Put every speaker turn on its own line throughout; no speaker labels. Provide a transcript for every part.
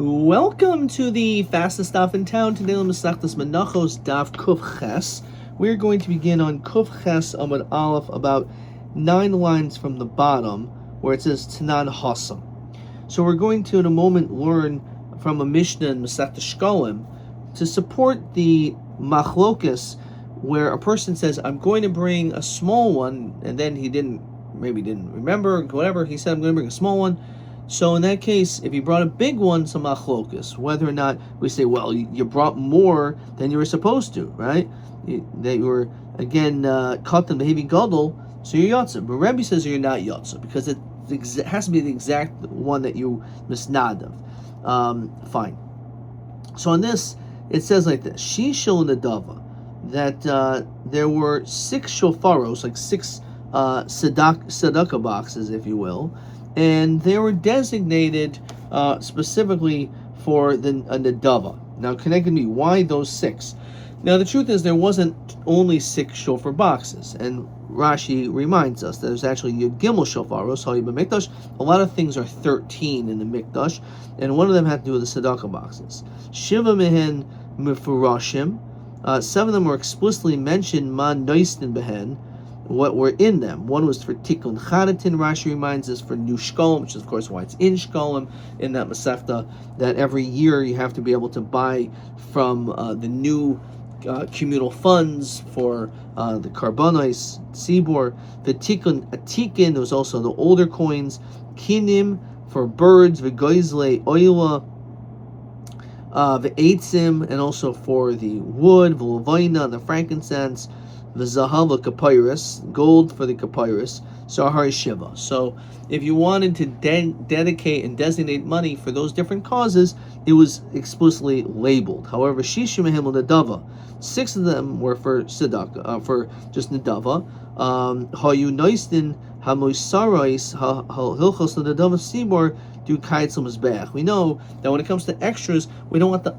Welcome to the fastest daf in town. Today on Masechtas Menachos daf Kuf Ches. We're going to begin on Kuf Ches Amud Aleph, about 9 lines from the bottom, where it says Tanan Hasam. So we're going to in a moment learn from a Mishnah in Masechtas Shkolim to support the machlokas, where a person says, I'm going to bring a small one, and then he maybe didn't remember, whatever, he said, I'm going to bring a small one. So in that case, if you brought a big one, some machlokas, whether or not we say, well, you brought more than you were supposed to, right? That you were, again, katan behevi gadol, so you're yotza. But Rabbi says you're not yotza, because it has to be the exact one that you misnadav. Fine. So on this, it says like this, Shishil Nadava, that there were 6 shofaros, like 6 tzedakah boxes, if you will, and they were designated specifically for a nadava. Now, connected me, why those 6? Now, the truth is there wasn't only 6 shofar boxes, and Rashi reminds us that there's actually Yud Gimel shofaros, Mikdash. A lot of things are 13 in the Mikdash, and one of them had to do with the tzedakah boxes. Shiva mehen mefurashim, 7 of them were explicitly mentioned, man noisten behen, what were in them. One was for Tikkun Chadatin, Rashi reminds us, for New Shkolim, which is of course why it's in Shkolim, in that Masechta, that every year you have to be able to buy from the new communal funds for the Karbonos, Tzibor, the Tikkun Atikin, there was also the older coins, Kinim, for birds, V'goizle Oila, the Eitzim, and also for the wood, V'lavaina, the frankincense, the Zahava Kapyrus, gold for the Kapyrus, Sahari Shiva. So if you wanted to dedicate and designate money for those different causes, it was explicitly labeled. However, Shishim Himel Nadava, 6 of them were for Tzedakah, for just Nadava. Hayu Noistin Hamoisarais Hilchos Nadava Sibor do Kaitzel Mizbeach. We know that when it comes to extras, we don't want the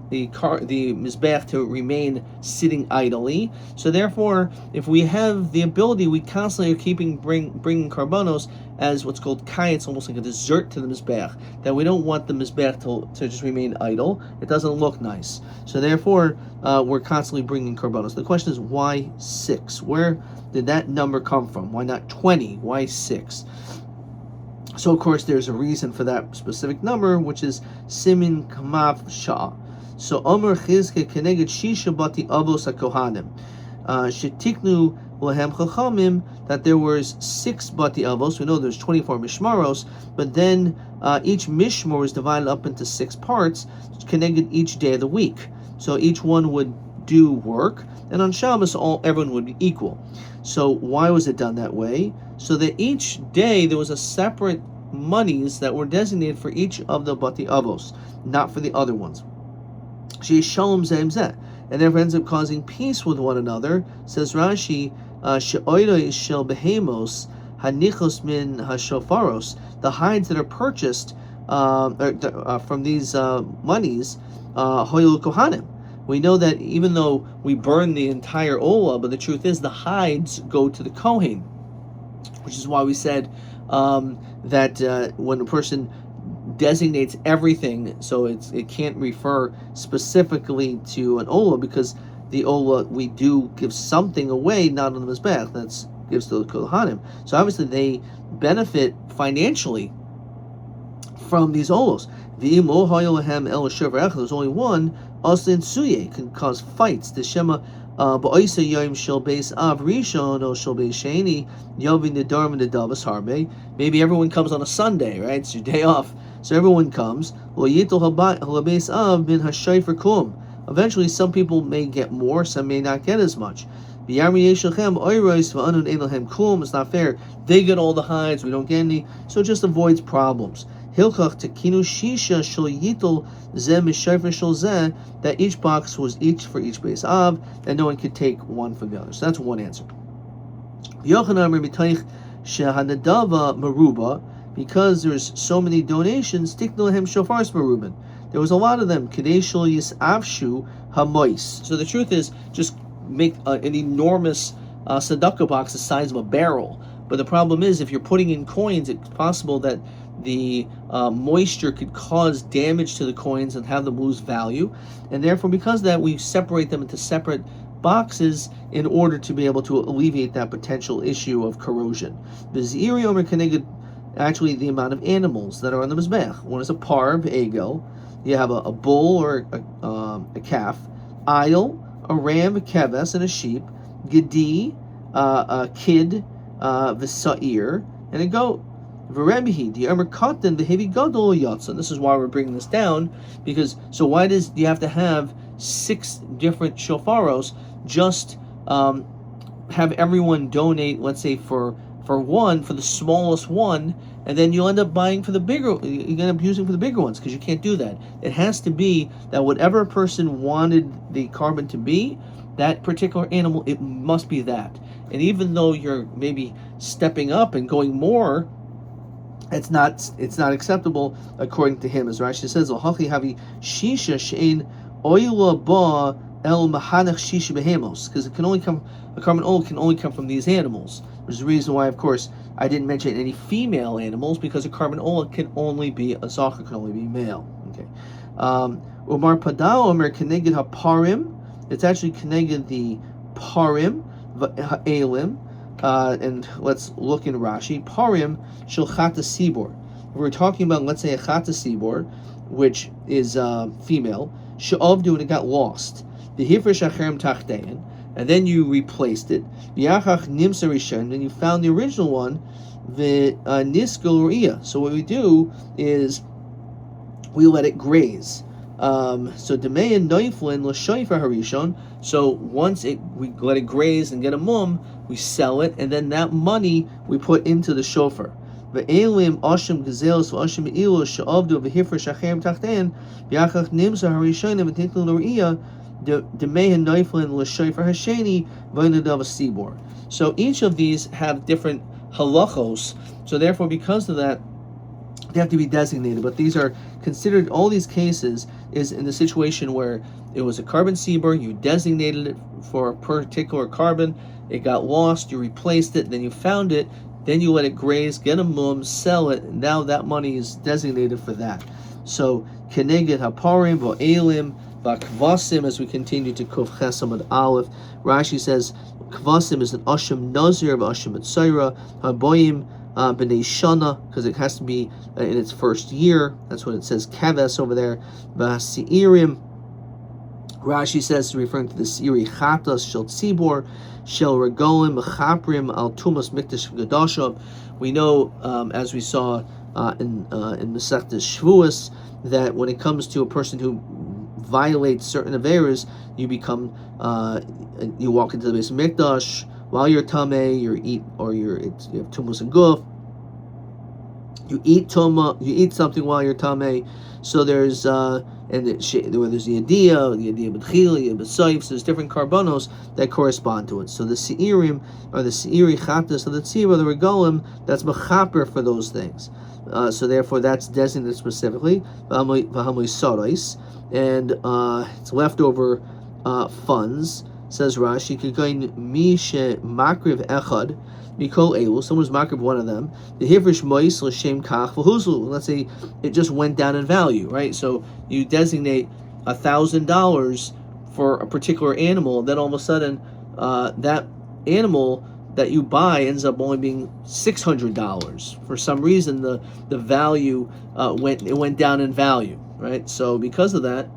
Mizbeach to remain sitting idly. So therefore, if we have the ability, we constantly are bringing Karbonos as what's called Kaitz, almost like a dessert to the Mizbeach, that we don't want the Mizbeach to just remain idle. It doesn't look nice. So therefore, we're constantly bringing Karbonos. The question is, why 6? Where did that number come from? Why not 20? Why 6? So, of course, there's a reason for that specific number, which is Simin Kamav Shah. So, Omer Chizke Keneged Shisha Bati Avos HaKohanim. Shetiknu Lahem Chachamim, that there was 6 Bati Avos. We know there's 24 Mishmaros, but then each Mishmar was divided up into 6 parts, connected each day of the week. So, each one would do work, and on Shabbos, everyone would be equal. So why was it done that way? So that each day there was a separate monies that were designated for each of the Bati Avos, not for the other ones. Shalom Zem Zeh, and therefore ends up causing peace with one another. Says Rashi, She'oidoi shel behemos hanichos min hashofaros, the hides that are purchased from these monies, hoyel kohanim. We know that even though we burn the entire olah, but the truth is the hides go to the Kohen, which is why we said that when a person designates everything, so it can't refer specifically to an olah, because the olah, we do give something away, not on the Mizbech, that gives to the Kohanim. So obviously they benefit financially from these olos. There's only one. Also in Suye can cause fights. The Shema Ba'isa Yom Shel Beis Av Rishon or Shel Beis Sheni Yomi Nedarim Nedavas Harbe. Maybe everyone comes on a Sunday, right? It's your day off, so everyone comes. Lo Yitol Beis Av Min Hashayfer Kum. Eventually, some people may get more, some may not get as much. It's not fair. They get all the hides, we don't get any, so it just avoids problems. Hilchach tekinu shisha shel yitel zeh mishayfer shel zeh, that each box was each for each Beis Av, and no one could take one from the other. So that's one answer. Yochanan Rabbi shehanadava meruba, because there's so many donations, tiknu lahem shofars meruban. There was a lot of them. Kedei shel yisavshu hamois. So the truth is, just make an enormous tzedakah box the size of a barrel. But the problem is, if you're putting in coins, it's possible that the moisture could cause damage to the coins and have them lose value, and therefore because of that we separate them into separate boxes in order to be able to alleviate that potential issue of corrosion. The Ziri Omer Keneged, actually the amount of animals that are on the Mizbech. One is a parv, egel. You have a bull or a calf, idol, a ram, a keves, and a sheep, gedi, a kid, v'sa'ir, and a goat. V'rebihi, the emer katan, the heavy gadol yatsa. This is why we're bringing this down, because so why do you have to have 6 different shofaros? Just have everyone donate, let's say for the smallest one, and then you'll end up buying for the bigger, you end up using for the bigger ones, because you can't do that. It has to be that whatever a person wanted the carbon to be, that particular animal, it must be that. And even though you're maybe stepping up and going more, it's not acceptable according to him. As Rashi says, "Hachi havi shisha shein oila ba el mahanach shisha behemos," because it can only come, a carbon oil can only come from these animals. Which is the reason why, of course, I didn't mention any female animals, because a carbon oil can only be, a zachar can only be male. Okay. Umar padao omer keneged haparim. It's actually keneged the parim, ha'elim. And let's look in Rashi. Parim shel chata sibor. If we're talking about, let's say, a chata sibor, which is female, she'avdu, and it got lost. The hifresh acherem tachtein, and then you replaced it. V'yachach nimsa rishon, and you found the original one. The niskul ru'iyah. So what we do is we let it graze. So demeyan noiflin l'shoifer harishon. So once we let it graze and get a mum, we sell it, and then that money we put into the shofar. Ve'elim ashim gazelos v'ashim ilos she'avdu v'hifra shachem tachtein v'yachach nimsa harishonim v'tinklu l'ru'iyah demeyan noiflin l'shoifer hasheni v'nadav sibor. So each of these have different halachos. So therefore, because of that, they have to be designated. But these are considered, all these cases is in the situation where it was a carbon sibor, you designated it for a particular carbon, it got lost, you replaced it, then you found it, then you let it graze, get a mum, sell it, and now that money is designated for that. So keneged haparim v'elim v'kvasim, as we continue to kuf chesam at aleph, Rashi says kvasim is an ashim nazir v'ashim etzaira haboyim b'nei shana, because it has to be in its first year. That's what it says keves over there. V'hasi'irim, Rashi says, referring to the Siri chatas shel tzibor shel regolim mechaprim al tumas mikdash v'gadasham. We know, as we saw in Masechtas Shavuos, that when it comes to a person who violates certain averas, you become you walk into the base of mikdash while you're tameh, you have tumas and guf. You eat something while you're tameh. So there's where there's the idea b'tchila, b'soif. So there's different karbanos that correspond to it. So the seirim, or the seiri chatas, of the tzibah, the regolim, that's mechaper for those things. So therefore, that's designated specifically v'hamoi soros, and it's leftover funds. Says Rashi, "Kikain mi she makriv echad mikol elu." Someone's makriv one of them. The hivrish mois l'shem kach v'huzlu. Let's say it just went down in value, right? So you designate $1,000 for a particular animal, then all of a sudden that animal that you buy ends up only being $600. For some reason, the value went down in value, right? So because of that,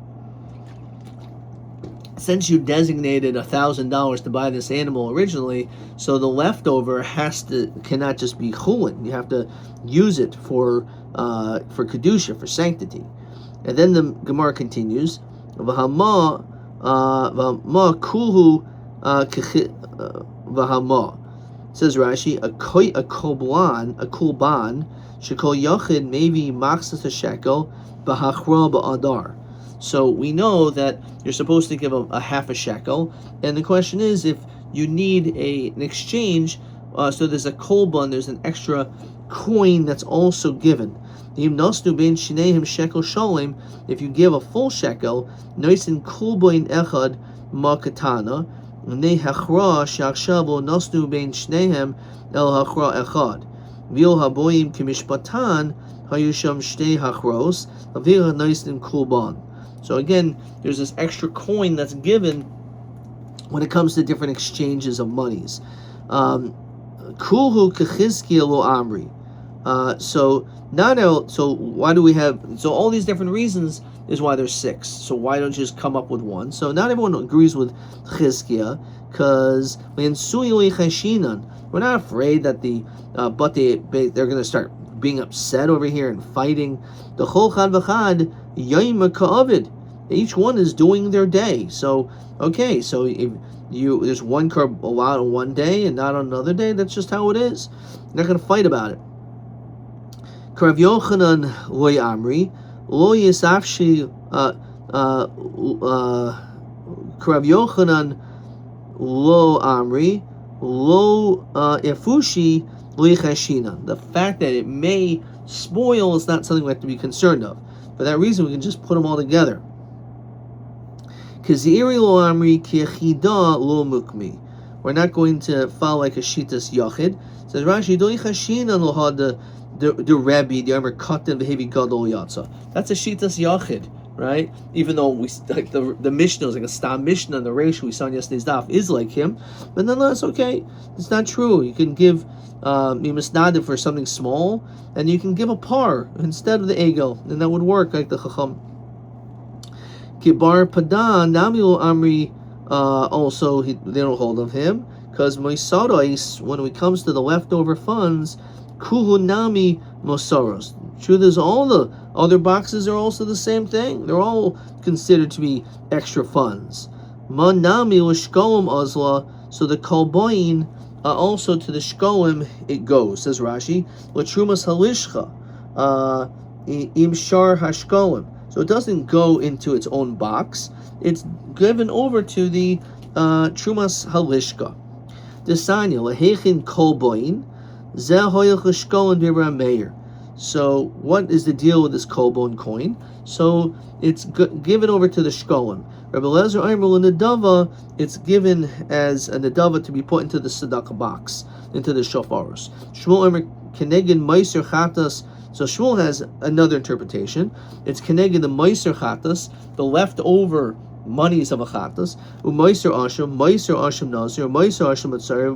since you designated $1,000 to buy this animal originally, so the leftover cannot just be chulin. You have to use it for kedusha, for sanctity. And then the Gemara continues, v'hama kulhu v'hama. Says Rashi, a kulban shekol yachid maybe machzas a shekel b'hachra ba'adar. So we know that you're supposed to give a half a shekel, and the question is if you need an exchange. So there's a kolban, there's an extra coin that's also given. If you give a full shekel, noisin kulbain echad makatana, nehachra shachshavo nasnu bein shnehem el hachra echad. Vil haboyim kimishpatan hayusham shtei hachros avira noisin kulban. So again, there's this extra coin that's given when it comes to different exchanges of monies. Kulhu kechizkia lo amri. So why do we have, so all these different reasons is why there's 6. So why don't you just come up with one? So not everyone agrees with Chizkiah, because we're not afraid that they're going to start being upset over here and fighting. The chol chad v'chad yom ka'avid. Each one is doing their day. So okay, so if there's one carb allowed on one day and not on another day, that's just how it is. You're not going to fight about it. Rav Yochanan lo amri lo yisafshi Rav Yochanan lo amri lo efushi lo yichashina. The fact that it may spoil is not something we have to be concerned of. For that reason, we can just put them all together. Kiziri lo amri ki echida lo mukmi. We're not going to follow like a shitas yachid. It says Rashi do yichashina lo had the Rabbi, the Amr Katan Behavi Gadol Yatsa. That's a Shitas Yachid, right? Even though we like the Mishnah is like a Stam Mishnah, and the Reish we saw in yesterday's daf is like him, but nonetheless, okay, it's not true. You can give Misnadim for something small, and you can give a par instead of the Egel, and that would work like the Chacham. Kibar Padan Namil Amri also they don't hold of him, because Moisarais, when it comes to the leftover funds, Kuhunami Mosaros. Truth is, all the other boxes are also the same thing. They're all considered to be extra funds. Manami Shkolim Ozla. So the Kolboin also to the Shkolim it goes, says Rashi. Latrumas Halishcha Imshar Hashkolim. So it doesn't go into its own box. It's given over to the Trumas Halishka. Desanya Lahechin Kolboin. So what is the deal with this kolbon coin? So it's given over to the shkolim. Rabbi Lezer Aimer Nadava, it's given as a nadava to be put into the tzedakah box, into the shofaros. Shmuel Aimer kenegin meiser chatas. So Shmuel has another interpretation. It's kenegin the meiser chatas, the leftover monies of a chatas, umeiser asham nazir, umeiser asham atzar,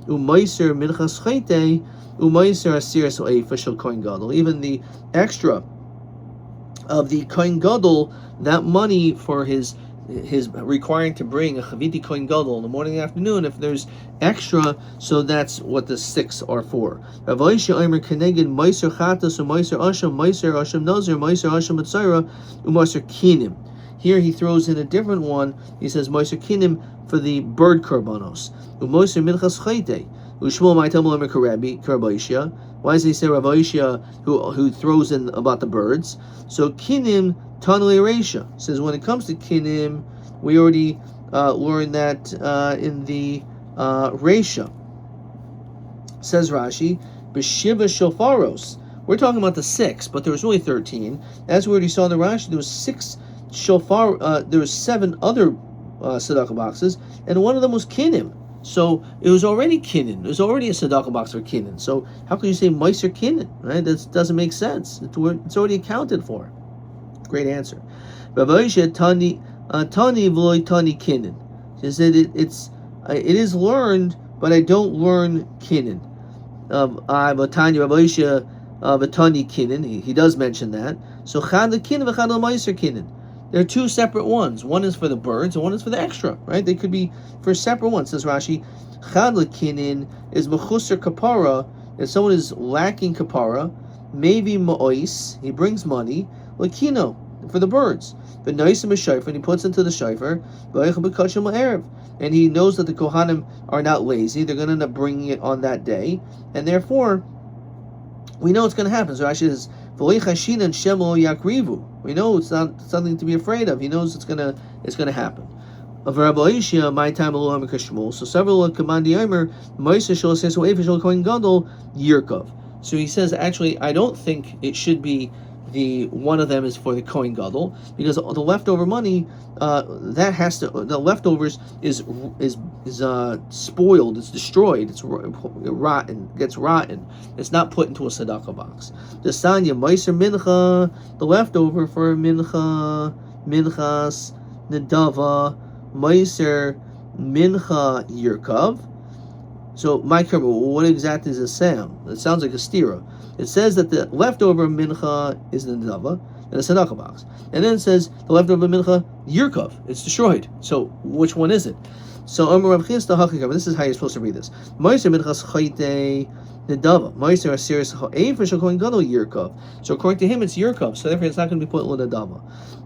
umeiser minchas chayte, umeiser asir so official kohen gadol. Even the extra of the kohen gadol, that money for his requiring to bring a chaviti kohen gadol in the morning and afternoon, if there's extra, so that's what the 6 are for. Rav Aisha Aimer keneged meiser chatas, umeiser asham nazir, umeiser asham atzara, umeiser kinim. Here he throws in a different one. He says Moiser Kinim for the bird korbanos. Umoiser Minchas Chayte. Ushmuel Maitamol Karabaishia. Why does he say Rav Aisha who throws in about the birds? So Kinim Tanli Reisha says when it comes to Kinim, we already learned that in the Reisha. Says Rashi, Beshiva Shofaros. We're talking about the 6, but there was really 13. As we already saw in the Rashi, there was 6 shofar. There was 7 other tzedakah boxes, and one of them was kinim. So it was already kinin. It was already a tzedakah box for kinin. So how can you say meiser kinin? Right? That doesn't make sense. It's already accounted for. Great answer. Rav Aisha tani v'loy tani kinin. She said it is learned, but I don't learn kinin. Tanya Rav Aisha v'tani kinin. He does mention that. So chad kinin v'chad meiser kinin. There are 2 separate ones. One is for the birds, and one is for the extra, right? They could be for separate ones. Says Rashi, Chad l'kinin is mechusar kapara. If someone is lacking kapara, maybe ma'ois, he brings money, l'kino, for the birds. But naisim is shayfer, and he puts into the shayfer, and he knows that the kohanim are not lazy. They're going to end up bringing it on that day, and therefore, we know it's going to happen. So Rashi says, we know it's not something to be afraid of. He knows it's gonna happen. Of Rabbi Aisha, my time alone Shmuel. So several commandi Omer, Moshe says so Kohen Gadol Yirkov. So he says actually I don't think it should be the one of them is for the Kohen Gadol, because the leftover money the leftovers is spoiled, it's destroyed, it's rotten, gets rotten. It's not put into a tzedakah box. The Sanya Meiser Mincha, the leftover for Mincha, Minchas, Nedava, Meiser, Mincha, Yirkav. So, my Kerber, what exactly does it sound? It sounds like a stira. It says that the leftover mincha is the nedava in a tzedakah box, and then it says the leftover mincha yirkov, it's destroyed. So, which one is it? So, Amar Rav Chisda Hakikar. This is how you're supposed to read this. Meiser minchas chayte nedava. Meiser asiris ha'efer shel kohen gadol yirkov. So, according to him, it's yirkov. So, therefore, it's not going to be put in nedava.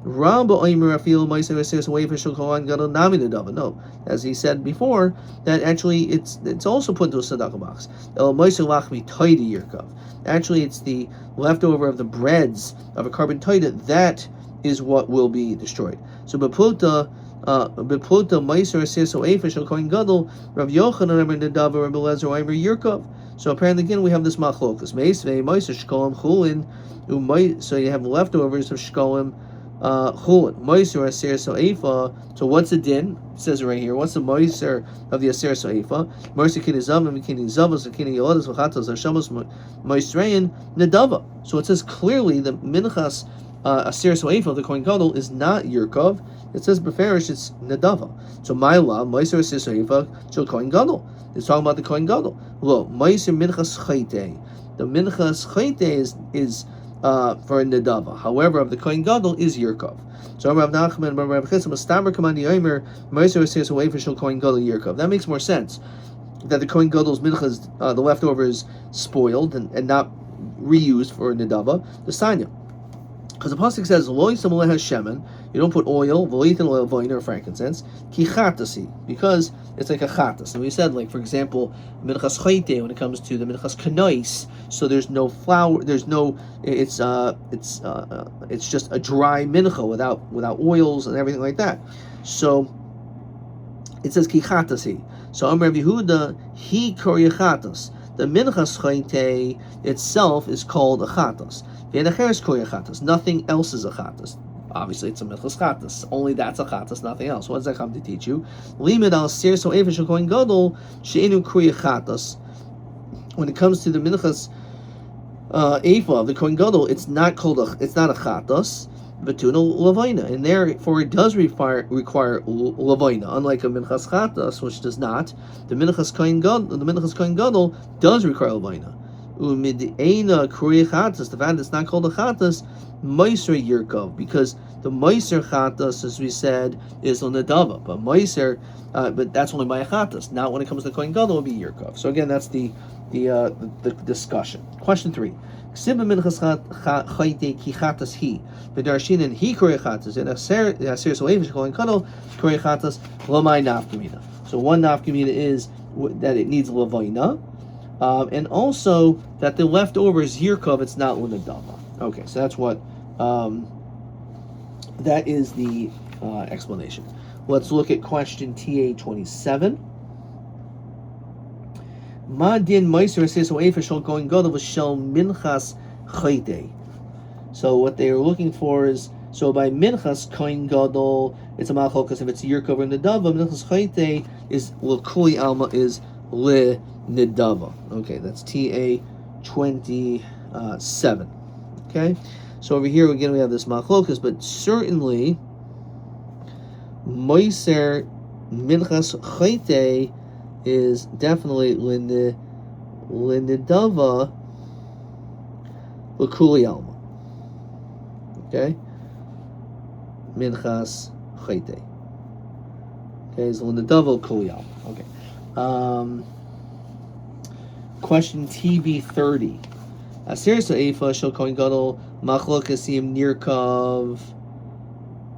Rabbi Oimer Afil Meiser asiris ha'efer shel kohen gadol nami nedava. No, as he said before, that actually it's also put into a tzedakah box. El Meiser lachmi toide yirkov. Actually, it's the leftover of the breads of a carbon taita that is what will be destroyed. So, bepluta meiser asiris ha'efer shel kohen gadol. Rav Yochanan Amar nedava. Rabbi Lezer Oimer yirkov. So apparently again we have this machlokas. Meiser shkolim chulin. So you have leftovers of shkolim chulin. Meiser asiris ha'efa. So what's the din? It says right here. What's the meiser of the asiris ha'efa? Meiser kini zavim, kini zavos, kini yodas, v'chatos, v'shamos, meisrein nedava. So it says clearly the minchas asiris ha'efa of the kohen gadol is not yirkov. It says beferish it's nedava. So my law meiser asiris ha'efa shel kohen gadol. It's talking about the kohen gadol. Look, meiser minchas chayte. The minchas chayte is for a nedava. However, of the kohen gadol is yirkov. So Rav Nachman, Rav Chisda, Mastamer Kamani Yomer, Meiser asiris ha'efa shel kohen gadol yirkov. That makes more sense. That the kohen gadol's minchas, the leftovers, spoiled and not reused for a nedava. The sanya. Because the pasuk says, "Lo yisam has shemen," you don't put oil, v'leitin oil, v'oin or frankincense, ki chatasi, because it's like a chatas. And we said, like for example, minchas chayte when it comes to the minchas kanais, so there's no flour, there's no, it's just a dry mincha without oils and everything like that. So it says ki chatasi. So Amar Rabbi Yehuda, he korya chatas. The minchas chayte itself is called a chatas. Nothing else is a chatas. Obviously, it's a minchas chatas. Only that's a chatas, nothing else. What does that come to teach you? Limit al sir so ever shel kohen gadol she'enu kriya chatas. When it comes to the minchas ephah of the kohen gadol, it's not a chatas, but to lavaina, and therefore it does require lavaina. Unlike a minchas chatas, which does not, the minchas kohen gadol does require lavaina. Umid'ena kriya chatas. The fact that it's not called a chatas, meiser yirkov, because the meiser chatas, as we said, is on the nedava, but that's only by a chatas. Not when it comes to kohen gadol, it will be yirkov. So again, that's the discussion. Question 3. Ksiba minchas chayte ki chatas hi, v'darshin and hi kriya chatas, and aser soevish kohen gadol kriya chatas l'may nafkamina. So one nafkamina is that it needs lavaina. And also that the leftover is yirkov, it's not l'nedava. Okay, so that's what that is the explanation. Let's look at question TA 27. Ma din meiser asiris ha'efa shel kohen gadol v'shel minchas chayte. So what they are looking for is, so by minchas kohen gadol, it's a malchokas if it's yirkov or nedava. Minchas chayte is l'kuli alma is le nedava. Okay, that's TA 27. Okay, so over here again we have this machlokas, but certainly meiser minchas chayte is definitely linedava l'kuli alma. Okay, minchas chayte. Okay, is linedava l'kuli alma. Okay. Question TB 30. Asiris ha'efa shel kohen gadol machlokas im nirkav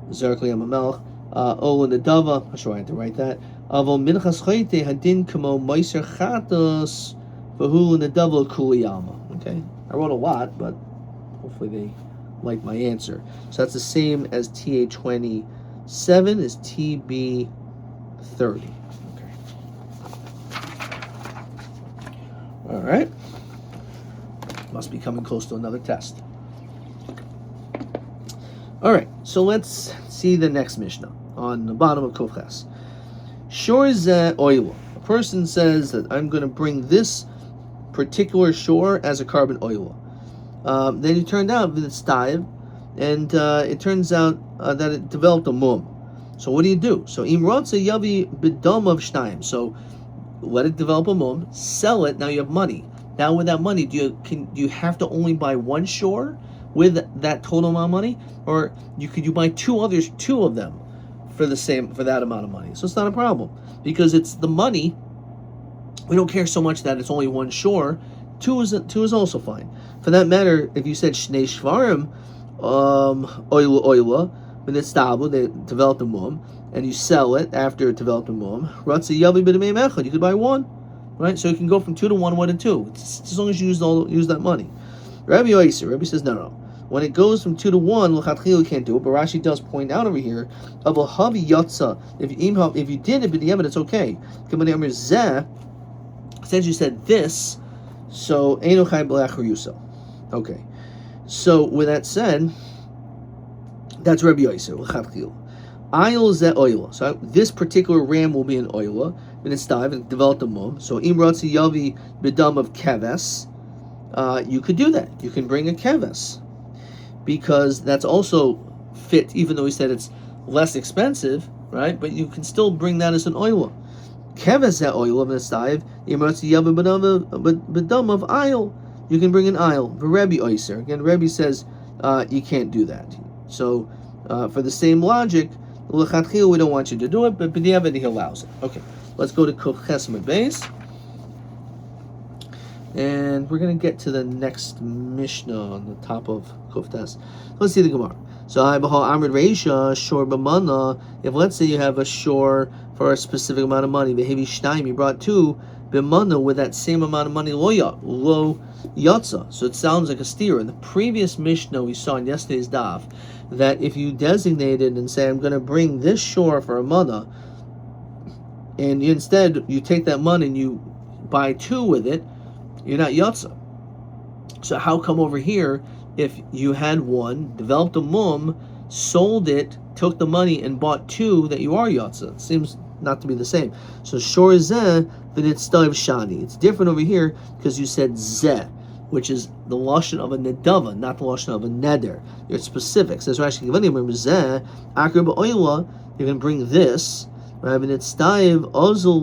zarkli amamelch ola nedava. I'm sure I had to write that. Avol minchas chayte hadin kamo meiser chatos v'hu nedava kuli alma. Okay, I wrote a lot, but hopefully they like my answer. So that's the same as TA 27 is TB 30. All right. Must be coming close to another test. All right, so let's see the next Mishnah on the bottom of Kofches. Shor zeh oila. A person says that I'm going to bring this particular shore as a carbon oila. Then it turned out that it's dive, and it turns out that it developed a mum. So what do you do? So imrotze yavi bidom of shnayim. So let it develop a mum, sell it. Now you have money. Now with that money, do you have to only buy one shore with that total amount of money, or could you buy two of them for that amount of money? So it's not a problem because it's the money. We don't care so much that it's only one shore. Two is also fine. For that matter, if you said shnei shvarim oila when it's stable, they developed a mum, and you sell it after it developed a mum. Ratzi yavi b'demei echad. You could buy one, right? So you can go from 2 to 1, 1 to 2, as long as you use that money. Rabbi says no. When it goes from 2 to 1, l'chatchila you can't do it. But Rashi does point out over here of a havi yatsa. If you did it, but the it's okay. Since you said this, so eino chai b'lachar. Okay. So with that said, that's Rabbi Yosef l'chatchila. Ayil zeh oila. So this particular ram will be an oila. And it's dive and developed a mum. So imratzi yavi b'dam of keves. You could do that. You can bring a keves, because that's also fit, even though we said it's less expensive, right? But you can still bring that as an oila. Keves that oil of this dive. Imratzi yavi b'dam of ayil. You can bring an ayil. For Rabbi Oiser. Again, Rabbi says you can't do that. So for the same logic, l'chatchil we don't want you to do it, but b'diavad he allows it. Okay. Let's go to Kuf Ches base, and we're going to get to the next Mishnah on the top of Kuf Tes. Let's see the Gemara. So I behal Amrid Reisha shor b'mana. If let's say you have a shore for a specific amount of money, behevi shnayim, you brought 2 b'mana with that same amount of money lo yatsa. So it sounds like a steer. In the previous Mishnah we saw in yesterday's daf that if you designated and say I'm going to bring this shore for a mana, and instead you take that money and you buy 2 with it, you're not yatsa. So how come over here, if you had 1, developed a mum, sold it, took the money and bought 2, that you are yatsa? It seems not to be the same. So shor zeh v'nitzdav shani. It's different over here because you said zeh, which is the lashon of a nedava, not the lashon of a neder. You're specific. Says Rashi, zeh akar ba'oila. You can bring this. Rabbi Nitzdayev Ozul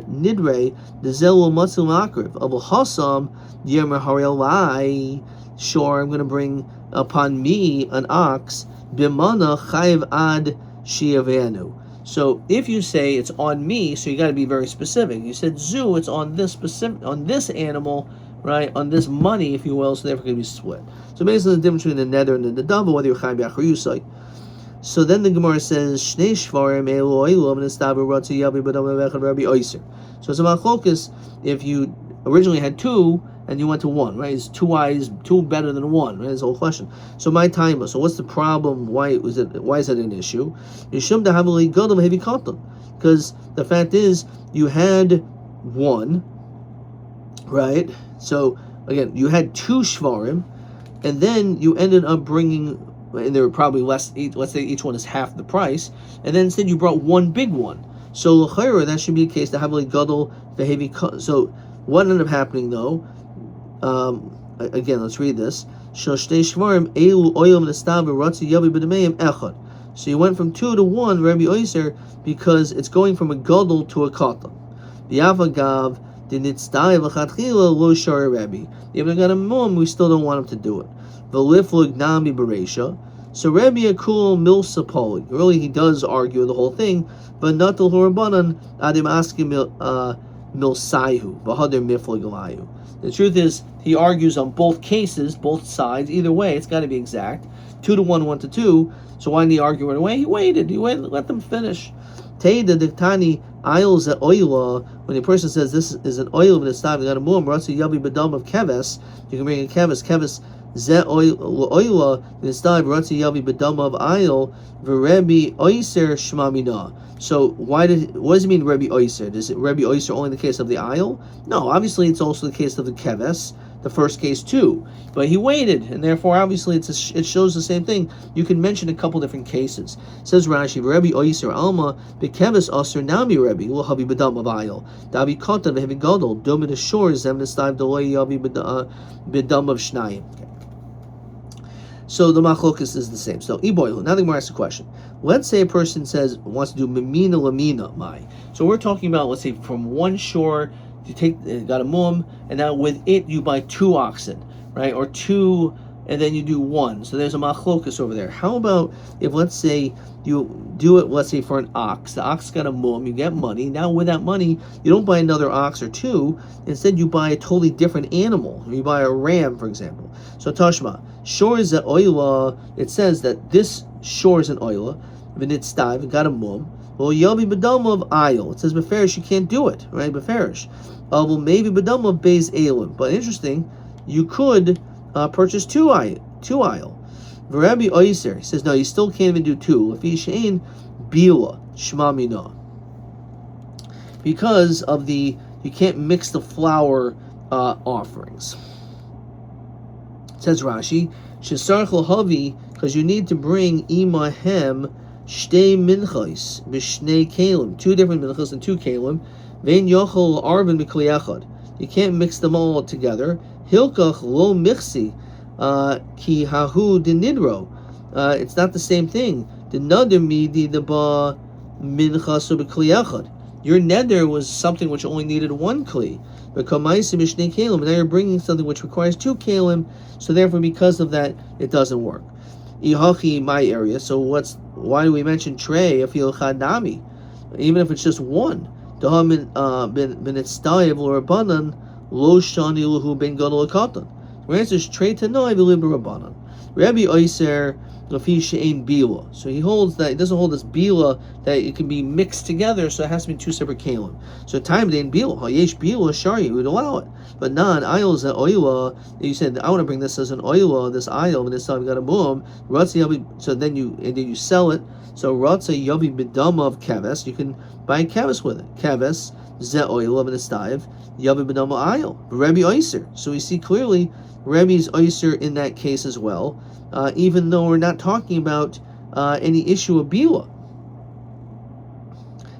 Nidre the Zelu Matzel Makriv of a Hassam Yemer Harelai. Sure, I'm going to bring upon me an ox Bimana Chayiv Ad Shiavenu. So if you say it's on me, so you got to be very specific. You said zoo, it's on this this animal, right? On this money, if you will. So therefore, going to be split. So basically, the difference between the neder and the double, whether you're Chayiv Yach or Yusai. So then the Gemara says, Shnei Shvarim Elu Oilam Nestaber Ratzi Yavi B'dam Echad Rabbi Oiser. So it's about focus. If you originally had 2 and you went to 1, right? Is 2 better than 1? Right? That's the whole question. So my time. So what's the problem? Why is that an issue? Yishum Dahavali Godam Hevi Katan. Because the fact is, you had 1, right? So again, you had 2 Shvarim, and then you ended up bringing. And they were probably less. Let's say each one is half the price, and then instead you brought 1 big one. So l'chayra, that should be the case. To have like gadol heavy. So what ended up happening though? Again, let's read this. So you went from 2 to 1, Rabbi Oiser, because it's going from a gadol to a katan. V'yavagav denitzdayev l'chatchila lo shari Rabbi. If I got a mum, we still don't want him to do it. So Rabbi Akul Milsapoli. Really, he does argue the whole thing, but not the Horabanan Adim Askim Milsaihu, Bahadir Miflagalayu. The truth is, he argues on both cases, both sides. Either way, it's got to be exact. 2 to 1, 1 to 2. So why didn't he argue right away? He waited, let them finish. Teida Diktani Ayil Ze Oila. When a person says this is an oil of the stav, you got a mum, Ratsi Yabi Badam of Keves, you can bring a Keves. Ze oila nistai v'ratzi yavi b'dama of ayil v'Rebbi Oiser shmamina. So what does it mean Rebbe Oiser? Is it Rebbe Oiser only in the case of the ayil? No, obviously it's also the case of the keves. the first case too. But he waited, and therefore, obviously, it shows the same thing. You can mention a couple different cases. Says Rashi, Rabbi Oiser Alma, Bekevis Oser Nami Rabbi, will Habi Badam of Ayel, Davi Kotan, Hevi Godel, Domin Ashores, Zem Nestav Deloy Yavi Badam of Shnayim. So the machlokas is the same. So Iboilu, now the Gemara asks a question. Let's say a person wants to do Memina Lamina Mai. So we're talking about, let's say, from one shore, you got a mum, and now with it you buy 2 oxen, right? Or 2, and then you do 1. So there's a machlokas over there. How about if, let's say, you do it, let's say, for an ox. The ox got a mum, you get money. Now with that money, you don't buy another ox or 2. Instead, you buy a totally different animal. You buy a ram, for example. So Tashma, shore is an oila. It says that this shore is an oila. When it's dive, it got a mum. Well, Yomi Badama of Ayel. It says Beferish, you can't do it, right? Beferish. Well, maybe Badama of Beis Elim. But interesting, you could purchase 2 ayel. Rabbi Oiser, he says, no, you still can't even do 2. If Shein Bila, Shma Mina. Because of you can't mix the flour offerings. It says Rashi, Shesarchel Havi, because you need to bring Imahem Shtei Minchos, B'Shnei Kalim, 2 different minchos and 2 kalim, Vein Yochel Arvin B'Kli Echad. You can't mix them all together. Hilkach Lo Michsi, Ki Hahu Denidro. It's not the same thing. The Nader Midi the Ba Minchas B'Kli Echad. Your neder was something which only needed 1 kli. But Kamaisi B'Shnei Kalim, now you're bringing something which requires 2 kalim, so therefore because of that, it doesn't work. Ihachi, my area. So why do we mention trey if you chadami, even if it's just 1? Daham ben itzdayev l'rabanan lo shani luhu ben gadol katan. The answer is trey tanoi v'lim b'rabanan. Rabbi Oiser lafi she'ein bila. So he holds that, it doesn't hold this bila that it can be mixed together, so it has to be 2 separate kalim. So time dein bila, hayesh bila shari, would allow it. But non ayel is an oila. You said I want to bring this as an oila, this ayel, and this time got a boom. So then you sell it. So ratza yavi b'dama of keves, you can buy keves with it. Keves ze oila of an estayev yavi b'dama ayel. Rabbi Oiser. So we see clearly Rabbi's Oiser in that case as well. Even though we're not talking about any issue of bila.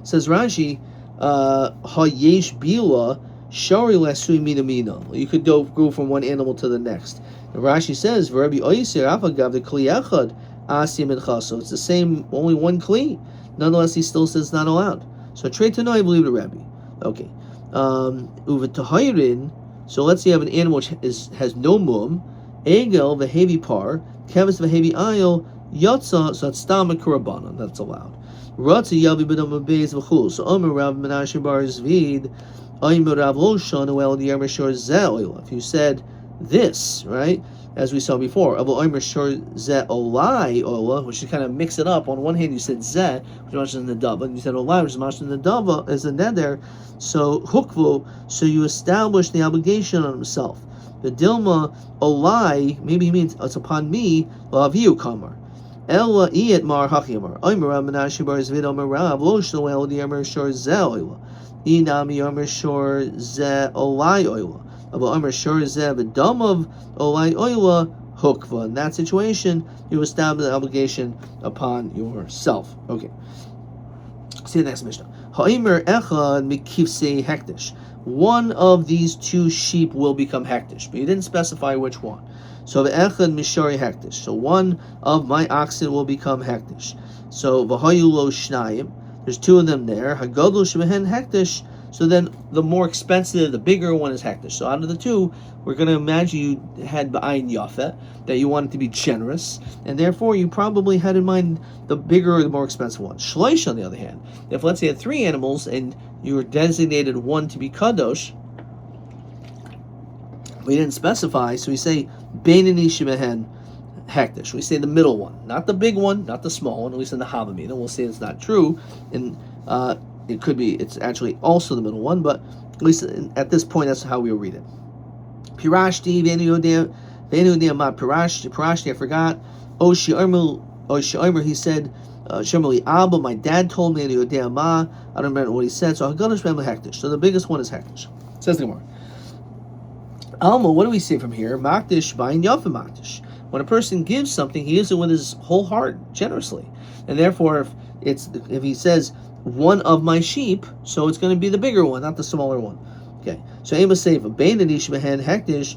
Says Rashi, hayesh bila shari lasui mina mina. You could go from one animal to the next. And Rashi says, Rabbi Oiser afagav the kli echad asim and chaso. It's the same, only 1 kli. Nonetheless, he still says it's not allowed. So trey tanoi, I believe the Rabbi. Okay. Uvetahirin. So let's say you have an animal which has no mum. Egel v'hevi par, kevis v'hevi ayel, yatsa satstam kurabanan. That's allowed. Ratza yavi b'dam beis v'chul. So Omer Rav Menachot bar Zvid, Omer Rav Lo Shanu El Diarmer Shor Zeh Oila. If you said this, right, as we saw before, Avo Omer Shor Zeh Olai Oila, which is kind of mix it up. On one hand, you said Zeh, which is much in the dava, and you said Olai, which is much in the dava, as a neder. So hukvu, so you establish the obligation on himself. The Dilma Olai, maybe he means it's upon me, Laviu Kamar. Ella Iet Mar Hachimar. Omer Menachot bar Zvid Omer Rav Lo Shnu El Diarmer Shor Zeh Oila. Inami Omer Shor Zeh Olai Oila. About Omer Shor Zeh V'dam of Olai Oila Hukva. In that situation, you establish the obligation upon yourself. Okay. See the next Mishnah. Ha'omer Echad Mikifsei Hektish. One of these 2 sheep will become hektish, but you didn't specify which one. So v'echad mishari hektish. So one of my oxen will become hektish. So v'hayu lo shnayim. There's 2 of them there. Hagadol shebehen hektish. So then the more expensive, the bigger one is hektish. So out of the 2, we're going to imagine you had ba'ayin yafet, that you wanted to be generous, and therefore you probably had in mind the bigger or the more expensive one. Shleish, on the other hand, if let's say you had 3 animals and you were designated one to be kadosh, we didn't specify, so we say beinani shebehen hektish. We say the middle one, not the big one, not the small one, at least in the Havamina. We'll say it's not true, and it could be, it's actually also the middle one, but at least at this point, that's how we'll read it. Pirashti, Venu ma Pirashti, I forgot. Oshi Omer, he said, Shemali Abba, my dad told me, I don't remember what he said, so Hagadash Mem Hektish. So the biggest one is Hektish. Says the Gemara. Alma, what do we say from here? Makdish ba'in yafa makdish. When a person gives something, he gives it with his whole heart, generously. And therefore, if he says, one of my sheep, so it's going to be the bigger one, not the smaller one. Okay, so Ema Seva, Bain Anish Mehen Hektish,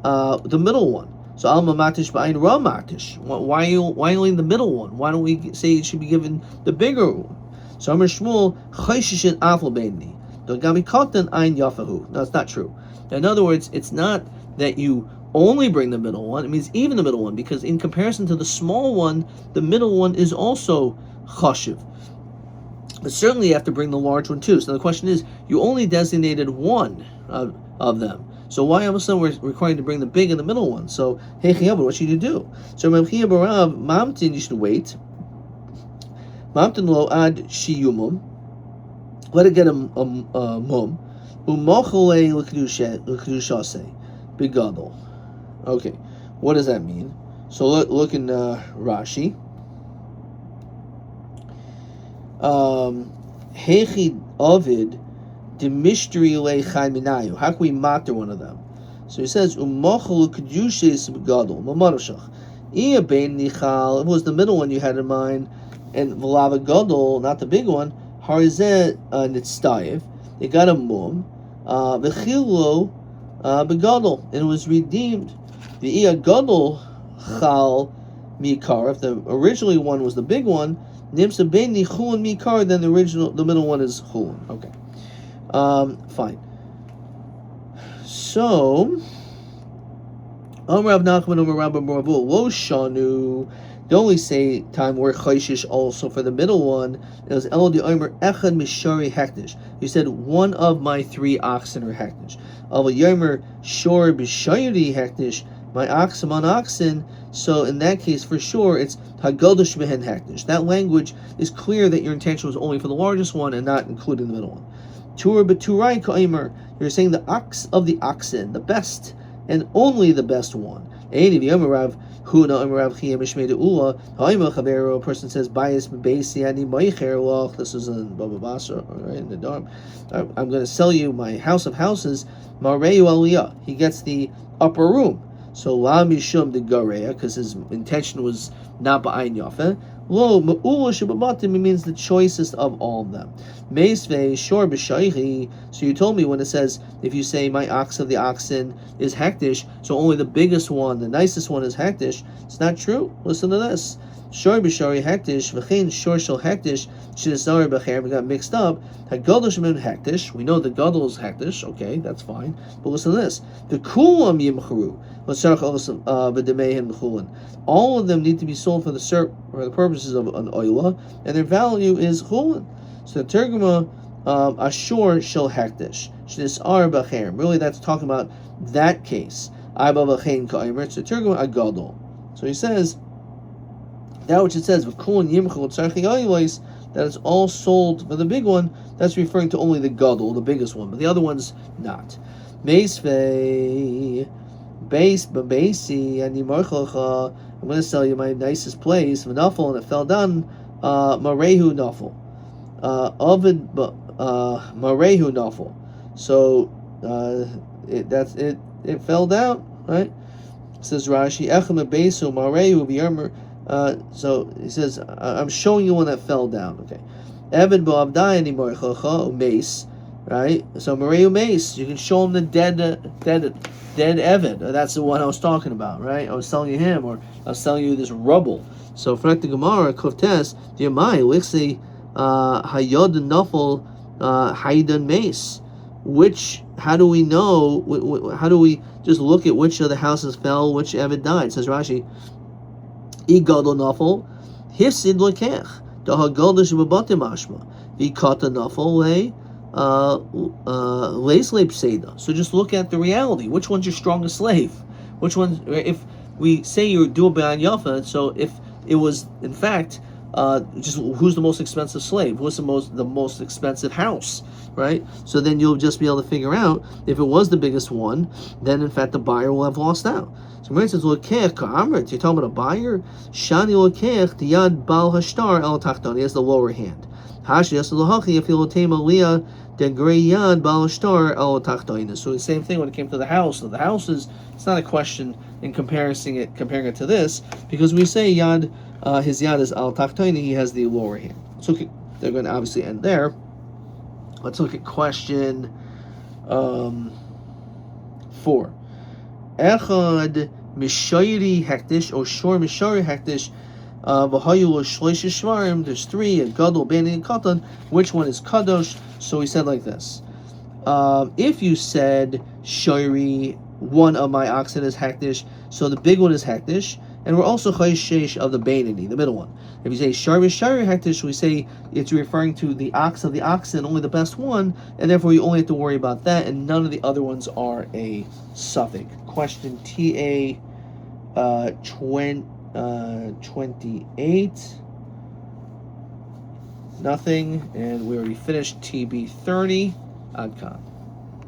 the middle one. So Alma Matish Ba'in Ra Matish. Why only the middle one? Why don't we say it should be given the bigger one? So Amr Shmuel, Chayshishin Afal Bainni. Dogami Kotan Ein Yafahu. No, it's not true. In other words, it's not that you only bring the middle one, it means even the middle one, because in comparison to the small one, the middle one is also chashiv. But certainly you have to bring the large one too. So the question is, you only designated one of them. So why all of a sudden we're required to bring the big and the middle one? So, hey Chiyabah, what should you do? So Memchiyah Barav, Mamtin, you should wait. Mamtin lo ad shiyumum. Let it get a mum. Umachole l'kedushase begadol. Okay, what does that mean? So look in Rashi. Hechi Ovid Demistri Lechai Minayu. How can we matter one of them? So he says Umachol Kedushes Begadol Mamarashach. Iya Bein Nichal. It was the middle one you had in mind, and Vlava Gadol, not the big one. Harizeh Nitztayev. It got a mum. Vechilo Begadol, and it was redeemed. The Iya Gadol Chal Mikar. If the originally one was the big one, Nimsa Beini Chulun Mikar, then the middle one is Chulun. Okay. Fine. So, Rav Nachman Rabbi Moravu Lo Shanu. They only say time where Chayshish also for the middle one. It was El Di Omer Echad Mishari Hektish. You said one of my 3 oxen are Hektish. Al Yomer Shor Bishayri Hektish. My oxen on oxen. So in that case, for sure, it's Hagodash Mehen Hektish. That language is clear that your intention was only for the largest one and not including the middle one. Tur B'turai Kaimer. You're saying the ox of the oxen, the best and only the best one. A person says, Bias Basi Ani Maicher Loch. This is in Baba Basra, right, in the Dharm. I'm going to sell you my house of houses. Mareu Aliyah. He gets the upper room. So La Mishum de Gareya, because his intention was not Ba'ayin Yafeh. Lo Ma'ula Shababatim, it means the choicest of all of them. Meisvei Shor B'Shaychi. So you told me when it says, if you say my ox of the oxen is hektish, so only the biggest one, the nicest one is hektish. It's not true. Listen to this. Shor B'Shari hektish, V'chein Shor Shel hektish, Shidasari B'cher, we got mixed up. Hagadol Shemin hektish, we know the gadol is hektish, okay, that's fine. But listen to this. The kulam yimcharu, all of them need to be sold for the purposes of an oila, and their value is chulin. So the terguma ashur shel hektish, Shidasari B'cher. Really, that's talking about that case. Aiba V'chein Kaimer, it's the terguma agadol. So he says, that which it says, that it's all sold for the big one, that's referring to only the gadol, the biggest one, but the other one's not. I'm going to sell you my nicest place, and it fell down, Marehu Nafel. Ovid Marehu Nafel. So it fell down, right? It says Rashi, Echem Besu Marehu B'Yermer. So he says, I'm showing you one that fell down. Okay, Evid Bo'avdai anymore mace, right? So Mareu mace, you can show him the dead Evid. That's the one I was talking about, right? I was telling you him, or I was telling you this rubble. So for the Gemara, Koftes, Yamai, Lixi, Hayod Nafel, Haydan mace. How do we know? How do we just look at which of the houses fell, which Evid died? Says Rashi. Igadol nafel, hifsid lekech. The hagadol shebabatim ashma. Vikata nafel leslep seda. So just look at the reality. Which one's your strongest slave? Which one? If we say you're doing b'an yafa, so if it was in fact just who's the most expensive slave? Who's the most expensive house? Right? So then you'll just be able to figure out if it was the biggest one, then in fact the buyer will have lost out. So Mary says, "Lokech ka'amrit." You're talking about a buyer. Shani lokech tiyad bal hashtar el tachton. He has the lower hand. So the same thing when it came to the house. So the house it's not a question in comparing it to this, because we say yad, his yad is al tachtoini, he has the lower hand. So they're going to obviously end there. Let's look at question 4. Echad mishayri hektish or shor mishayri hektish. There's 3, a gadol, bani, and katan. Which one is kadosh? So he said like this. If you said shayri, one of my oxen is hektish, so the big one is hektish, and we're also chayshesh of the banani, the middle one. If you say shayri hektish, we say it's referring to the ox of the oxen, only the best one, and therefore you only have to worry about that, and none of the other ones are a suffix. Question TA 28. Nothing, and we already finished TB 30. Adkan.